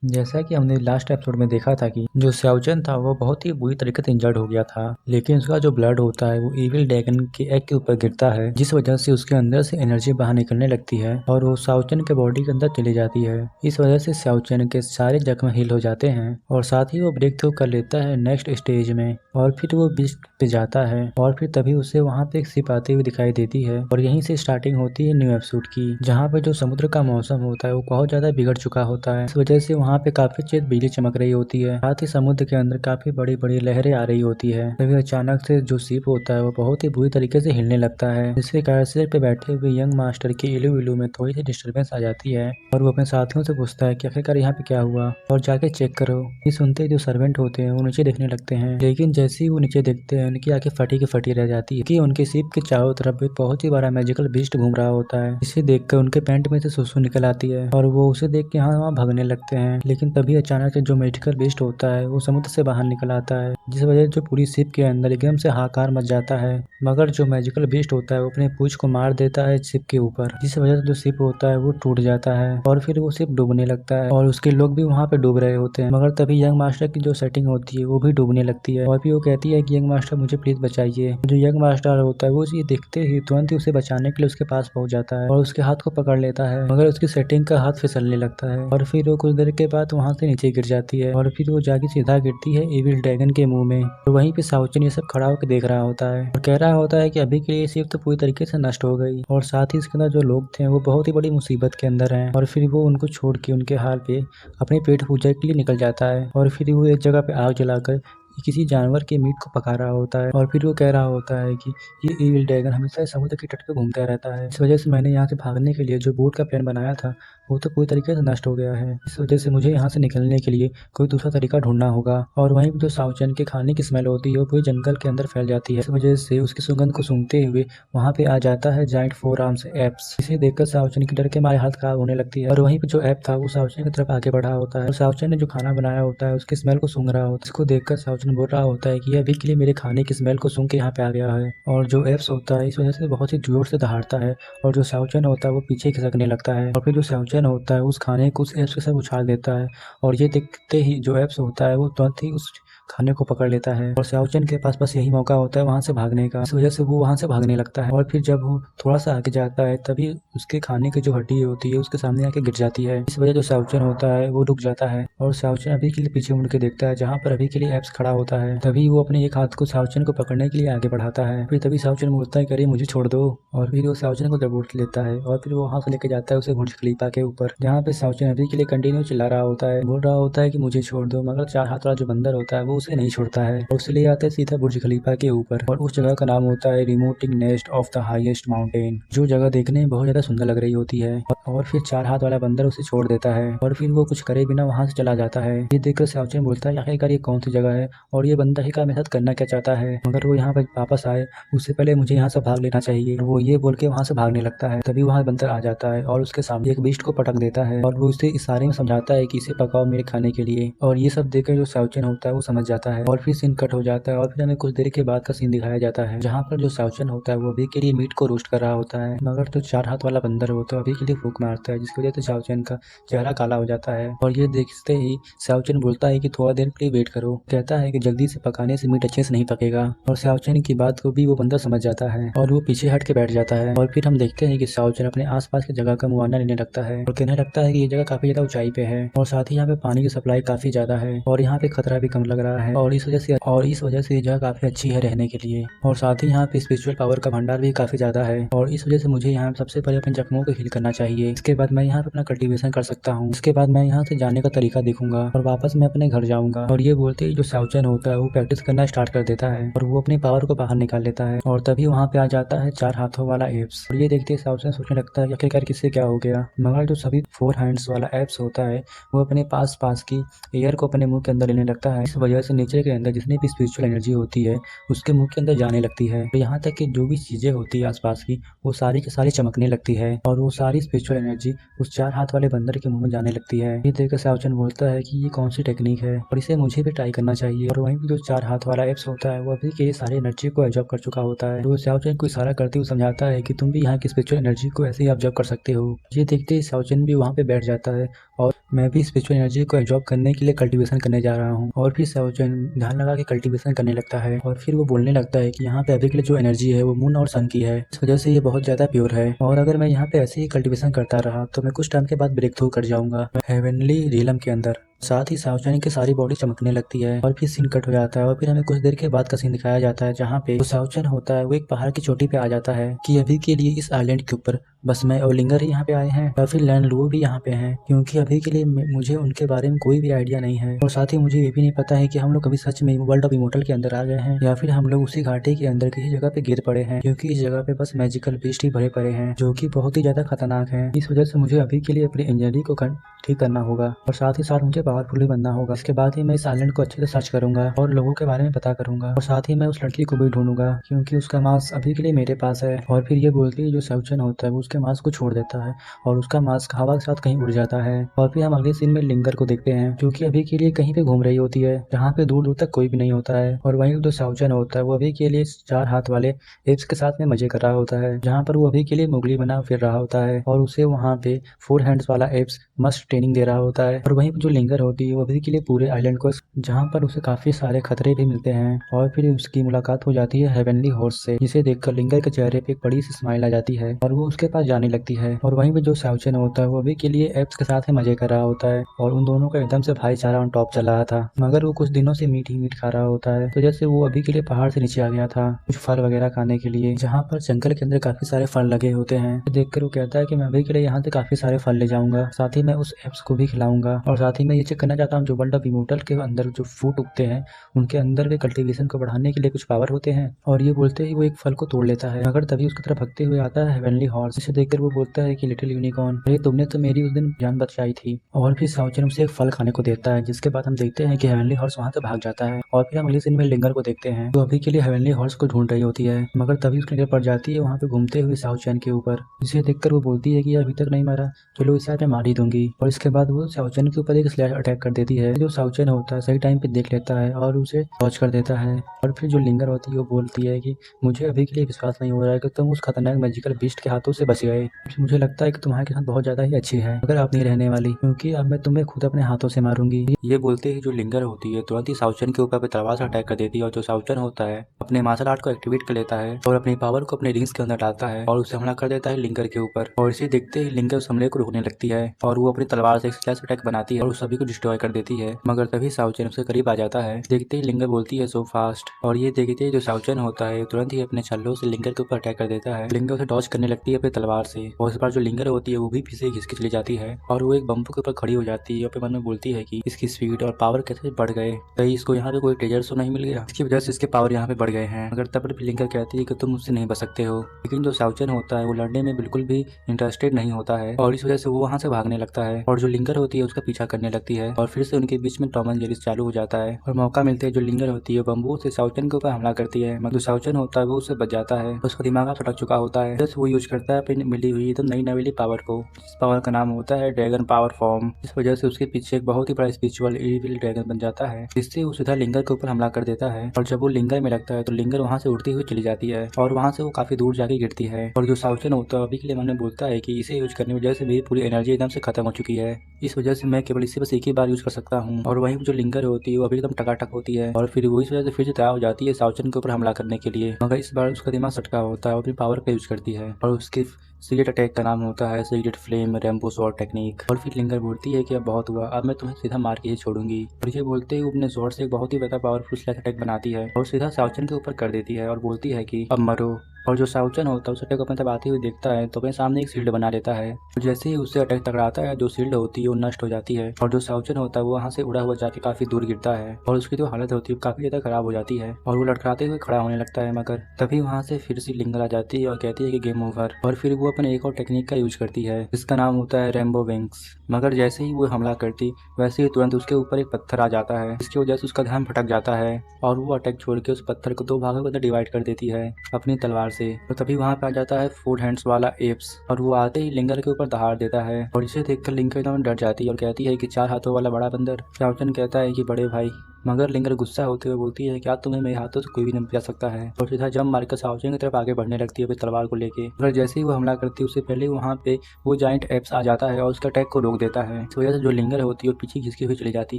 जैसा कि हमने लास्ट एपिसोड में देखा था कि जो श्याओचन था वो बहुत ही बुरी तरीके से इंजर्ड हो गया था, लेकिन उसका जो ब्लड होता है वो इविल ड्रैगन के एग के ऊपर गिरता है, जिस वजह से उसके अंदर से एनर्जी बाहर निकलने लगती है और वो श्याओचन के बॉडी के अंदर चली जाती है। इस वजह से श्याओचन के सारे जख्म हील हो जाते हैं और साथ ही वो ब्रेक थ्रू कर लेता है नेक्स्ट स्टेज में और फिर वो बीच पे जाता है और फिर तभी उसे वहाँ पे एक शिप आती हुई दिखाई देती है और यहीं से स्टार्टिंग होती है न्यू एपिसोड की, जहाँ पे जो समुद्र का मौसम होता है वो बहुत ज्यादा बिगड़ चुका होता है। इस वजह से वहाँ पे काफी तेज बिजली चमक रही होती है, साथ ही समुद्र के अंदर काफी बड़ी बड़ी लहरें आ रही होती है। तभी अचानक से जो शिप होता है वो बहुत ही बुरी तरीके से हिलने लगता है, जिसके कारण सिर पे बैठे हुए यंग मास्टर के इलू इलू में थोड़ी सी डिस्टर्बेंस आ जाती है और वो अपने साथियों से पूछता है कि आखिरकार यहाँ पे क्या हुआ और जाके चेक करो। ये सुनते ही जो सर्वेंट होते हैं वो नीचे देखने लगते हैं, लेकिन जैसे ही वो नीचे देखते हैं उनकी आंखें फटी की फटी रह जाती है कि उनके शिप के चारों तरफ एक बहुत ही बड़ा मैजिकल बीस्ट घूम रहा होता है। इसे देखकर उनके पैंट में से सुसु निकल आती है और वो उसे देख के यहाँ वहाँ भागने लगते हैं, लेकिन तभी अचानक से जो मैजिकल बीस्ट होता है वो समुद्र से बाहर निकल आता है, जिस वजह से जो पूरी शिप के अंदर एकदम से हाहाकार मच जाता है। मगर जो मैजिकल बीस्ट होता है वो अपने पूंछ को मार देता है शिप के ऊपर, जिस वजह से जो शिप होता है वो टूट जाता है और फिर वो शिप डूबने लगता है और उसके लोग भी वहाँ पे डूब रहे होते हैं। मगर तभी यंग मास्टर की जो सेटिंग होती है वो भी डूबने लगती है और फिर वो कहती है कि यंग मास्टर मुझे प्लीज बचाइए। जो यंग मास्टर होता है वो ये देखते ही तुरंत ही उसे बचाने के लिए उसके पास पहुंच जाता है और उसके हाथ को पकड़ लेता है, मगर उसकी सेटिंग का हाथ फिसलने लगता है और फिर वो कुछ देर के बाद वहाँ से नीचे गिर जाती है और फिर वो जाके सीधा गिरती है एविल ड्रैगन के मुंह में। और वहीं पे साउचन ये सब खड़ा होकर देख रहा होता है और कह रहा होता है कि अभी के लिए शिप तो पूरी तरीके से नष्ट हो गई और साथ ही इसके अंदर जो लोग थे वो बहुत ही बड़ी मुसीबत के अंदर हैं। और फिर वो उनको छोड़ के उनके हाल पे अपने पेट पूजा के लिए निकल जाता है और फिर वो एक जगह पे आग जलाकर किसी जानवर के मीट को पका रहा होता है और फिर वो कह रहा होता है कि ये इविल ड्रैगन हमेशा समुद्र के तट पे घूमता रहता है, इस वजह से मैंने यहाँ से भागने के लिए जो बोट का प्लान बनाया था वो तो पूरी तरीके से नष्ट हो गया है। इस वजह से मुझे यहाँ से निकलने के लिए कोई दूसरा तरीका ढूंढना होगा। और वहीं पे जो साउचन के खाने की स्मेल होती है वो पूरे जंगल के अंदर फैल जाती है, इस वजह से उसकी सुगंध को सूंघते हुए वहाँ पे आ जाता है जाइंट फोर आर्म्स एप्स। इसे देखकर साउचन की डर के मारे हाथ खराब होने लगती है और वहीं पे जो ऐप था वो साउचन की तरफ आगे बढ़ा होता है और साउचन ने जो खाना बनाया होता है उसकी स्मेल को सूंघ रहा होता है। इसको देखकर साउचन बोल रहा होता है कि ये अभी के लिए मेरे खाने की स्मेल को सूंघ के यहाँ पे आ गया है और जो एप्स होता है इस वजह से बहुत ही जोर से दहाड़ता है और जो साउचन होता है वो पीछे खिसकने लगता है और फिर जो साउचन होता है उस खाने को उस एप्स के साथ उछाल देता है और ये देखते ही जो एप्स होता है वो तुरंत ही उस खाने को पकड़ लेता है और साउचन के पास बस यही मौका होता है वहां से भागने का, इस वजह से वो वहां से भागने लगता है और फिर जब वो थोड़ा सा आगे जाता है तभी उसके खाने की जो हड्डी होती है उसके सामने आके गिर जाती है। इस वजह जो साउचन होता है वो रुक जाता है और साउचन अभी के लिए पीछे मुड़ के देखता है जहाँ पर अभी के लिए एप्स खड़ा होता है। तभी वो अपने एक हाथ को साउचन को पकड़ने के लिए आगे बढ़ाता है, फिर तभी साउचन बोलता है कि अरे मुझे छोड़ दो और फिर वो साउचन को दबोच लेता है और फिर वो वहां से लेके जाता है उसे बुर्ज खलीफा के ऊपर, जहाँ पे साउचन अभी के लिए कंटिन्यू चिल्ला रहा होता है, बोल रहा होता है कि मुझे छोड़ दो, मगर चार हाथ वाला जो बंदर होता है वो उसे नहीं छोड़ता है और उसे ले जाता है सीधा बुर्ज खलीफा के ऊपर और उस जगह का नाम होता है remoting nest of the highest mountain, जो जगह देखने में बहुत ज्यादा सुंदर लग रही होती है। और फिर चार हाथ वाला बंदर उसे छोड़ देता है और फिर वो कुछ करे बिना वहां से चला जाता है। ये देखकर साउचन बोलता है आखिरकार ये कौन सी जगह है और ये बंदा आखिरकार मेरे साथ करना क्या चाहता है, मगर वो यहाँ पर वापस आए उससे पहले मुझे यहाँ से भाग लेना चाहिए। वो ये बोल के वहां से भागने लगता है, तभी वहां बंदर आ जाता है और उसके सामने एक बीस्ट को पटक देता है और वो उसे इशारे में समझाता है कि इसे पकाओ मेरे खाने के लिए। और ये सब देखकर जो साउचन होता है वो समझ जाता है और फिर सीन कट हो जाता है और फिर हमें कुछ देर के बाद का सीन दिखाया जाता है, जहाँ पर जो साउचन होता है वो अभी के लिए मीट को रोस्ट कर रहा होता है, मगर जो चार हाथ वाला बंदर होता है अभी के लिए फूंक मारता है, जिसकी वजह से साउचन का चेहरा काला हो जाता है। और ये देखते ही साउचन बोलता है कि थोड़ा देर के लिए वेट करो, कहता है कि जल्दी से पकाने से मीट अच्छे से नहीं पकेगा और साउचन की बात को भी वो बंदा समझ जाता है और वो पीछे हट के बैठ जाता है। और फिर हम देखते हैं कि साउचन अपने आसपास की जगह का मुआयना लेने लगता है और कहने लगता है कि ये जगह काफी ज्यादा ऊंचाई पे है और साथ ही यहाँ पे पानी की सप्लाई काफी ज्यादा है और यहाँ पे खतरा भी कम लग रहा है और इस वजह से ये जगह काफी अच्छी है रहने के लिए और साथ ही यहाँ पे स्पिरिचुअल पावर का भंडार भी काफी ज्यादा है और इस वजह से मुझे यहाँ सबसे पहले अपने जख्मों को हील करना चाहिए, इसके बाद मैं यहाँ पे अपना कल्टीवेशन कर सकता हूँ, इसके बाद मैं यहाँ से जाने का तरीका देखूंगा और वापस मैं अपने घर जाऊंगा। और ये बोलते ही जो साउचन होता है वो प्रैक्टिस करना स्टार्ट कर देता है और वो अपनी पावर को बाहर निकाल लेता है और तभी वहाँ पे आ जाता है चार हाथों वाला एप्स और ये देखते ही साउचन सोचने लगता है आखिरकार किससे क्या हो गया, मगर जो सभी फोर हैंड्स वाला एप्स होता है वो अपने पास पास की एयर को अपने मुंह के अंदर लेने लगता है, इस वजह से नेचर के अंदर जितनी भी स्पिरिचुअल एनर्जी होती है उसके मुंह के अंदर जाने लगती है। तो यहाँ तक कि जो भी चीजें होती है आसपास की वो सारी की सारी चमकने लगती है और वो सारी स्पिरिचुअल एनर्जी उस 4 हाथ वाले बंदर के मुंह में जाने लगती है। ये देखकर सावचन बोलता है कि ये कौन सी टेक्निक है और इसे मुझे भी ट्राई करना चाहिए। और वहीं पे जो 4 हाथ वाला एप्स होता है वो अभी के सारी एनर्जी को एब्जॉर्ब कर चुका होता है। तो सावचन को इशारा करते हुए समझाता है कि तुम भी यहाँ की स्पिरिचुअल एनर्जी को ऐसे ही ऑब्जर्व कर सकते हो। ये देखते ही सावचन भी वहाँ पे बैठ जाता है और मैं भी स्पिरिचुअल एनर्जी को एब्जॉर्ब करने के लिए कल्टीवेशन करने जा रहा हूँ। और फिर सावचन ध्यान लगा के कल्टीवेशन करने लगता है और फिर वो बोलने लगता है कि यहाँ पे अभी के लिए जो एनर्जी है वो मून और सन की है, इस वजह से ये बहुत ज्यादा प्योर है और अगर मैं यहाँ पे ऐसे ही कल्टीवेशन करता रहा तो मैं कुछ टाइम के बाद ब्रेक थ्रू कर जाऊंगा हेवनली रियलम के अंदर। साथ ही सावचन की सारी बॉडी चमकने लगती है और फिर सीन कट हो जाता है और फिर हमें कुछ देर के बाद का सीन दिखाया जाता है जहाँ पे जो सावचन होता है वो एक पहाड़ की चोटी पे आ जाता है कि अभी के लिए इस आइलैंड के ऊपर बस मैं और लिंगर ही यहाँ पे आए हैं या फिर लैंड लू भी यहाँ पे हैं, क्योंकि अभी के लिए मुझे उनके बारे में कोई भी आइडिया नहीं है। और साथ ही मुझे ये भी नहीं पता है कि हम लोग कभी सच में वर्ल्ड ऑफ इमोर्टल के अंदर आ गए हैं या फिर हम लोग उसी घाटी के अंदर किसी जगह पे गिर पड़े हैं, क्योंकि इस जगह पे बस मैजिकल बीस्ट ही भरे पड़े हैं जो कि बहुत ही ज्यादा खतरनाक है। इस वजह से मुझे अभी के लिए अपनी इंजरी को ठीक करना होगा और साथ ही साथ मुझे पावरफुल भी बनना होगा। इसके बाद ही मैं इस आइलैंड को अच्छे से सर्च करूंगा और लोगों के बारे में पता करूंगा और साथ ही मैं उस लड़की को भी ढूंढूंगा क्योंकि उसका मास्क अभी के लिए मेरे पास है। और फिर ये बोलती है जो सावचन होता है वो उसके मास्क को छोड़ देता है और उसका मास्क हवा के साथ कहीं उड़ जाता है। और फिर हम अगले सीन में लिंगर को देखते हैं जो कि अभी के लिए कहीं पे घूम रही होती है जहाँ पे दूर दूर तक कोई भी नहीं होता है। और वहीं जो सावचन होता है वो अभी के लिए 4 हाथ वाले एप्स के साथ में मजे कर रहा होता है जहाँ पर वो अभी के लिए मुगली बना फिर रहा होता है और उसे वहाँ पे 4 हैंड्स वाला एप्स मस्त ट्रेनिंग दे रहा होता है। और वहीं जो लिंगर होती है वो अभी के लिए पूरे आइलैंड को जहाँ पर उसे काफी सारे खतरे भी मिलते हैं और फिर उसकी मुलाकात हो जाती है हेवनली हॉर्स से, जिसे देखकर लिंगर के चेहरे पे एक बड़ी सी स्माइल आ जाती है और वो उसके पास जाने लगती है। और वहीं पे जो सावचन होता है वो अभी के लिए एप्स के साथ ही मजे कर रहा होता है और उन दोनों का एकदम से भाईचारा ऑन टॉप चल रहा था, मगर वो कुछ दिनों से मीट ही मीट खा रहा होता है। तो जैसे वो अभी के लिए पहाड़ से नीचे आ गया था कुछ फल वगैरह खाने के लिए, जहाँ पर जंगल के अंदर काफी सारे फल लगे होते हैं। देखकर वो कहता है कि मैं अभी के लिए यहाँ से काफी सारे फल ले जाऊंगा, साथ ही मैं उस एप्स को भी खिलाऊंगा और साथ ही मैं ये चेक करना चाहता हूँ जो वर्ल्ड ऑफ इमोर्टल के अंदर जो फ्रूट उगते हैं उनके अंदर के कल्टीवेशन को बढ़ाने के लिए कुछ पावर होते हैं। और ये बोलते ही वो एक फल को तोड़ लेता है, मगर तभी उसकी तरफ भगते हुए आता है हेवनली हॉर्स। इसे देखकर वो बोलता है कि लिटिल यूनिकॉर्न, अरे तुमने तो मेरी उस दिन जान बचाई थी। और फिर सावचन उसे एक फल खाने को देता है, जिसके बाद हम देखते हैं कि हेवनली हॉर्स वहाँ से भाग जाता है। और फिर हम अगले सीन में लिंगर को देखते हैं जो अभी के लिए हेवनली हॉर्स को ढूंढ रही होती है, मगर तभी उसकी नजर पड़ जाती है वहाँ पे घूमते हुए सावचन के ऊपर। इसे देखकर वो बोलती है कि ये अभी तक नहीं मरा, चलो इसे आज मैं मार ही दूंगी। और इसके बाद वो सावचन के ऊपर एक स्लैश अटैक कर देती है। जो सावचन होता है सही टाइम पे देख लेता है और उसे डॉज कर देता है। और फिर जो लिंगर होती है वो बोलती है कि मुझे अभी के लिए विश्वास नहीं हो रहा है कि तुम उस खतरनाक मैजिकल बीस्ट के हाथों से बच गए। मुझे लगता है कि तुम्हारी किस्मत बहुत ज्यादा ही अच्छी है अगर आप नहीं रहने वाली, क्योंकि अब मैं तुम्हें खुद अपने हाथों से मारूंगी। ये बोलते ही जो लिंगर होती है तुरंत ही सावचन के ऊपर तलवार से अटैक कर देती है और जो सावचन होता है अपने मार्शल आर्ट को एक्टिवेट कर लेता है और अपनी पावर को अपने रिंग्स के अंदर डालता है और उसे हमला कर देता है लिंगर के ऊपर। और इसे देखते ही लिंगर उस हमले को रोकने लगती है और वो अपनी तलवार से एक स्लैश अटैक बनाती है और उस सभी को डिस्ट्रॉय कर देती है, मगर तभी सावचन उसके करीब आ जाता है। देखते ही लिंगर बोलती है सो फास्ट। और ये देखते ही जो सावचन होता है तुरंत ही अपने छल्लों से लिंगर के ऊपर अटैक कर देता है। लिंगर उसे डॉज करने लगती है अपनी तलवार से और इस बार जो लिंगर होती है वो भी पीछे घिसके चली जाती है और वो एक बम्बू के ऊपर खड़ी हो जाती है और अपने मन में बोलती है कि इसकी स्पीड और पावर कैसे बढ़ गए, कहीं इसको यहाँ पे कोई ट्रेजर तो नहीं मिल गया, इसकी वजह से इसके पावर यहाँ पे बढ़ गए हैं। मगर तब भी लिंगर कहती है कि तुम मुझसे नहीं बच सकते हो, लेकिन जो सावचन होता है वो लड़ने में बिल्कुल भी इंटरेस्टेड नहीं होता है और इस वजह से वो वहाँ से भागने लगता है और जो लिंगर होती है उसका पीछा करने लगती है और फिर से उनके बीच में टॉम एंड जेरी चालू हो जाता है। और मौका मिलते है जो लिंगर होती है बम्बू से सावचन के ऊपर हमला करती है, मगर जो सावचन होता है वो उससे बच जाता है। उसका दिमाग फटक चुका होता है, बस वो यूज करता है अपनी मिली हुई तो नई नवेली पावर को, जिस पावर का नाम होता है ड्रैगन पावर फॉर्म। इस वजह से उसके पीछे एक बहुत ही बड़ा स्पिरिचुअल इविल ड्रैगन बन जाता है, जिससे वो सीधा लिंगर के ऊपर हमला कर देता है। और जब वो लिंगर में लगता है तो लिंगर वहाँ से उड़ती हुई चली जाती है और वहाँ से वो काफी दूर जाके गिरती है। और जो सावचन होता है अभी के लिए मैंने बोलता है कि इसे यूज करने की वजह से मेरी पूरी एनर्जी एकदम से खत्म हो चुकी है, इस वजह से मैं केवल इसे बस एक ही बार यूज कर सकता हूँ। और वहीं जो लिंगर होती है वो अभी एकदम टकाटक होती है और फिर वो इस वजह से फिर से तैयार हो जाती है सावचन के ऊपर हमला करने के लिए, मगर इस बार उसका दिमाग सटका होता है और अपनी पावर का यूज करती है और उसके सीक्रेट अटैक का नाम होता है secret flame rainbow sword technique. और फिर लिंगर बोलती है कि अब बहुत हुआ, अब मैं तुम्हें सीधा मार के ही छोड़ूंगी। और ये बोलते ही अपने जोर से एक बहुत ही ज्यादा पावरफुल स्लैश अटैक बनाती है और सीधा सावचन के ऊपर कर देती है और बोलती है कि अब मरो। और जो सावचन होता है उस अटैक को अपने तब आते हुए देखता है तो अपने सामने एक शील्ड बना लेता है। तो जैसे ही उससे अटैक टकराता है जो शील्ड होती है वो नष्ट हो जाती है और जो सावचन होता है वो वहाँ से उड़ा हुआ जाके काफी दूर गिरता है और उसकी जो हालत होती है काफी ज्यादा खराब हो जाती है और वो लड़खड़ाते हुए खड़ा होने लगता है, मगर तभी वहाँ से फिर से लिंगर आ जाती है और कहती है कि गेम ओवर। और फिर वो वो अपने एक और टेक्निक का यूज करती है जिसका नाम होता है रेनबो विंग्स। मगर जैसे ही वो हमला करती वैसे ही तुरंत उसके ऊपर एक पत्थर आ जाता है, जिसकी वजह से उसका ध्यान भटक जाता है और वो अटैक छोड़ के उस पत्थर को दो भागों के अंदर डिवाइड कर देती है अपनी तलवार से। तो तभी वहाँ पे आ जाता है 4 हैंड्स वाला एप्स और वो आते ही लिंगर के ऊपर दहाड़ देता है और इसे देखकर लिंगर एकदम डर जाती है और कहती है कि 4 हाथों वाला बड़ा बंदर। शाओचन कहता है कि बड़े भाई, मगर लिंगर गुस्सा होते हुए बोलती है क्या तुम्हें मेरे हाथों से कोई भी नहीं बचा सकता है, और सीधा जंप मारकर शाओचन की तरफ आगे बढ़ने लगती है अपनी तलवार को लेके। मगर जैसे ही वो हमला करती है उससे पहले वहाँ पे वो जाइंट एप्स आ जाता है और उसके अटैक को रोक देता है। इस वजह से जो लिंगर होती है वो पीछे खिसकी हुई चली जाती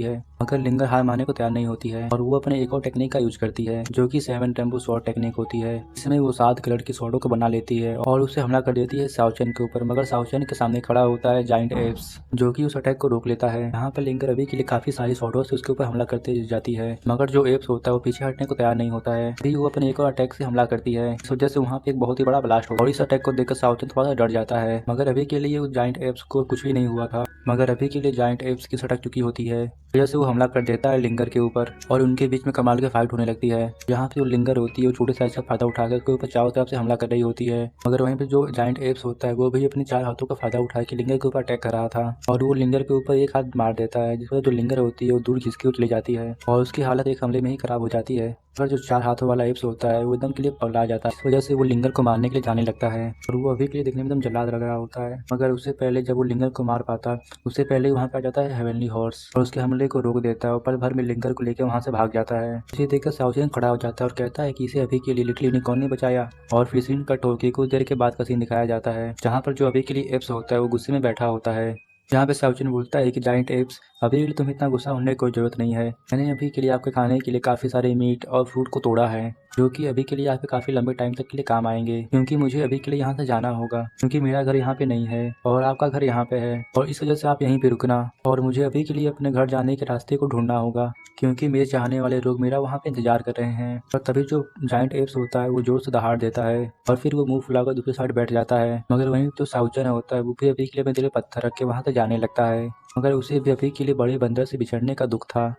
है, मगर लिंगर हार मानने को तैयार नहीं होती है और वो अपने एक और टेक्निक का यूज करती है जो कि 7 टेम्पो शॉट टेक्निक होती है। इसमें वो 7 कलर की शॉटों को बना लेती है और उसे हमला कर देती है शाओचन के ऊपर। मगर शाओचन के सामने खड़ा होता है जाइंट एप्स जो कि उस अटैक को रोक लेता है। यहाँ पर लिंगर अभी के लिए काफी सारी शॉटों से उसके ऊपर हमला करते जाती है, मगर जो एप्स होता है वो पीछे हटने को तैयार नहीं होता है। फिर वो अपने एक और अटैक से हमला करती है, इस वजह से वहाँ पे एक बहुत ही बड़ा ब्लास्ट होता है और इस अटैक को देखकर शाओचन थोड़ा सा डर जाता है। मगर अभी के लिए उस जाइंट एप्स को कुछ भी नहीं हुआ था, मगर अभी के लिए जाइंट एप्स की सटक चुकी होती है, वजह से वो हमला कर देता है लिंगर के ऊपर और उनके बीच में कमाल की फाइट होने लगती है। जहाँ पे वो लिंगर होती है वो छोटे साइज का फायदा उठाकर उसके ऊपर चारों तरफ से हमला कर रही होती है, मगर वहीं पे जो जाइंट एप्स होता है वो भी अपने 4 हाथों का फायदा उठा के लिंगर के ऊपर अटैक कर रहा था और वो लिंगर के ऊपर एक हाथ मार देता है, जिस वजह जो लिंगर होती है वो दूर खिसकी चली जाती है और उसकी हालत एक हमले में ही खराब हो जाती है। मगर जो 4 हाथों वाला एप्स होता है वो एकदम के लिए पगला जाता है, इस वजह से वो लिंगर को मारने के लिए जाने लगता है और वो अभी के लिए देखने में एकदम जल्लाद लग रहा होता है। मगर उससे पहले जब वो लिंगर को मार पाता उससे पहले वहाँ पे आ जाता है हेवनली हॉर्स और उसके हमले को रोक देता है और पल भर में लिंगर को लेकर वहाँ से भाग जाता है। इसे देखकर शाओचन खड़ा हो जाता है और कहता है कि इसे अभी के लिए लिटिल यूनिकॉर्न ने बचाया। और फिर सीन कट होकर कुछ देर के बाद का सीन दिखाया जाता है जहाँ पर जो अभी के लिए एप्स होता है वो गुस्से में बैठा होता है। यहाँ पे शाओचन बोलता है कि जाइंट एप्स अभी के लिए तुम्हें इतना गुस्सा होने की कोई जरूरत नहीं है, मैंने अभी के लिए आपके खाने के लिए काफ़ी सारे मीट और फ्रूट को तोड़ा है जो कि अभी के लिए आपके काफ़ी लंबे टाइम तक के लिए काम आएंगे, क्योंकि मुझे अभी के लिए यहाँ से जाना होगा क्योंकि मेरा घर यहाँ पे नहीं है और आपका घर यहाँ पे है और इस वजह से आप यहीं पे रुकना और मुझे अभी के लिए अपने घर जाने के रास्ते को ढूंढना होगा क्योंकि मेरे चाहने वाले लोग मेरा वहाँ पे इंतजार कर रहे हैं। और तभी जो जाइंट एप्स होता है वो जोर से दहाड़ देता है और फिर वो मुंह फुलाकर दूसरी साइड बैठ जाता है। मगर वहीं जो शाओचन होता है वो भी अभी के लिए अपने दिल पे पत्थर रख के वहाँ से जाने लगता है, मगर उसे भी अभी के लिए बड़े बंदर से बिछड़ने का दुख था,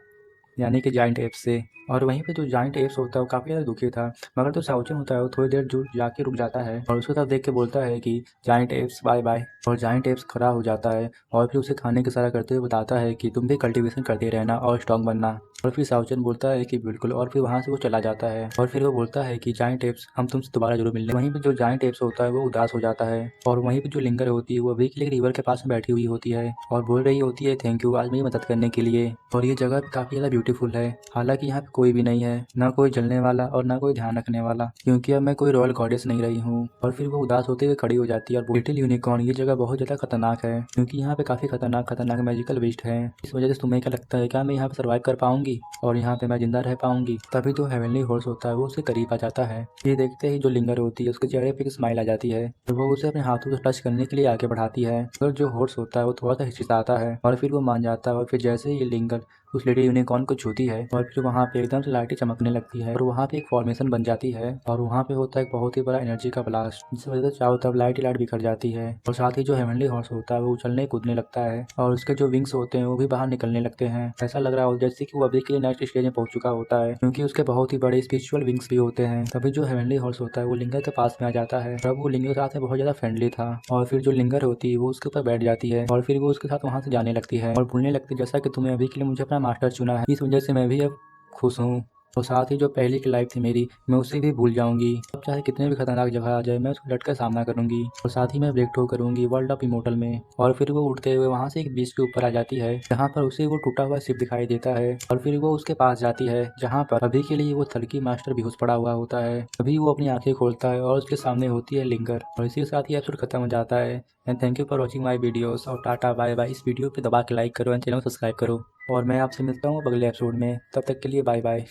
यानी कि जाइंट एप्स से। और वहीं पे जो जाइंट एप्स होता है वो काफ़ी ज़्यादा दुखी था, मगर जो शाओचन होता है वो थोड़ी देर दूर जाके रुक जाता है और उसको तरफ देख के बोलता है कि जाइंट एप्स बाय बाय। और जाइंट एप्स खड़ा हो जाता है और फिर उसे खाने की इशारा करते हुए बताता है कि तुम भी कल्टीवेशन करते रहना और स्ट्रॉन्ग बनना। और फिर शाओचन बोलता है कि बिल्कुल, और फिर वहाँ से वो चला जाता है और फिर वो बोलता है कि जाइंट एप्स हम तुमसे दोबारा जरूर मिलने। वहीं पे जो जाइंट एप्स होता है वो उदास हो जाता है और वहीं पे जो लिंगर होती है वो अभी के लिए रिवर के पास में बैठी हुई होती है और बोल रही होती है थैंक यू आज मेरी मदद करने के लिए। और ये जगह भी काफ़ी ज़्यादा ब्यूटीफुल है, हालांकि यहाँ पे कोई भी नहीं है, ना कोई जलने वाला और ना कोई ध्यान रखने वाला, क्योंकि अब मैं कोई रॉयल गॉडेस नहीं रही हूँ। और फिर वो उदास होते हुए खड़ी हो जाती है और लिटिल यूनिकॉर्न ये जगह बहुत ज़्यादा खतरनाक है क्योंकि यहाँ पे काफ़ी खतरनाक मैजिकल बीस्ट है, इस वजह से तुम्हें क्या लगता है क्या मैं यहाँ पे सर्वाइव कर पाऊंगी और यहाँ पे मैं जिंदा रह पाऊंगी। तभी जो हेवनली हॉर्स होता है वो उसके करीब आ जाता है। ये देखते ही जो लिंगर होती है उसके चेहरे पे एक स्माइल आ जाती है और वो उसे अपने हाथों से टच करने के लिए आगे बढ़ाती है, और जो हॉर्स होता है वो थोड़ा सा हिचकिचाता है और फिर वो मान जाता है। और फिर जैसे ही लिंगर उस लेडी यूनिकॉर्न को छूती है और फिर वहाँ पे एकदम से लाइटें चमकने लगती है और वहाँ पे एक फॉर्मेशन बन जाती है और वहाँ पे होता है एक बहुत ही बड़ा एनर्जी का ब्लास्ट, जिस वजह से चारों तरफ लाइट बिखर जाती है और साथ ही जो हेवनली हॉर्स होता है वो उछलने कूदने लगता है और उसके जो विंग्स होते हैं वो भी बाहर निकलने लगते हैं। ऐसा लग रहा हो जैसे कि वो अभी के लिए नेक्स्ट स्टेज में पहुंच चुका होता है, क्योंकि उसके बहुत ही बड़े स्पिरिचुअल विंग्स भी होते हैं। तभी जो हेवनली हॉर्स होता है वो लिंगर के पास में आ जाता है, तब वो लिंगर के साथ में बहुत ज्यादा फ्रेंडली था और फिर जो लिंगर होती है वो उसके ऊपर बैठ जाती है और फिर वो उसके साथ वहाँ से जाने लगती है और बोलने लगती है जैसा कि तुम्हें अभी के लिए मुझे अपना मास्टर चुना है, इस वजह से मैं भी अब खुश हूँ और साथ ही जो पहले की लाइफ थी मेरी मैं उसे भी भूल जाऊंगी। अब चाहे कितने भी खतरनाक जगह आ जाए मैं उसको डट कर सामना करूंगी और साथ ही मैं ब्रेक थ्रू करूंगी वर्ल्ड ऑफ इमोर्टल में। और फिर वो उड़ते हुए वहाँ से एक बीच के ऊपर आ जाती है जहाँ पर उसे वो टूटा हुआ शिप दिखाई देता है और फिर वो उसके पास जाती है जहाँ पर अभी के लिए वो थलकी मास्टर बेहोश पड़ा हुआ होता है। अभी वो अपनी आंखें खोलता है और उसके सामने होती है लिंगर और इसी के साथ ही एपिसोड खत्म हो जाता है। And thank you for watching my videos और टाटा बाय बाय। इस वीडियो पे दबा के लाइक करो एंड चैनल को सब्सक्राइब करो और मैं आपसे मिलता हूँ अगले एपिसोड में, तब तक के लिए बाय बाय।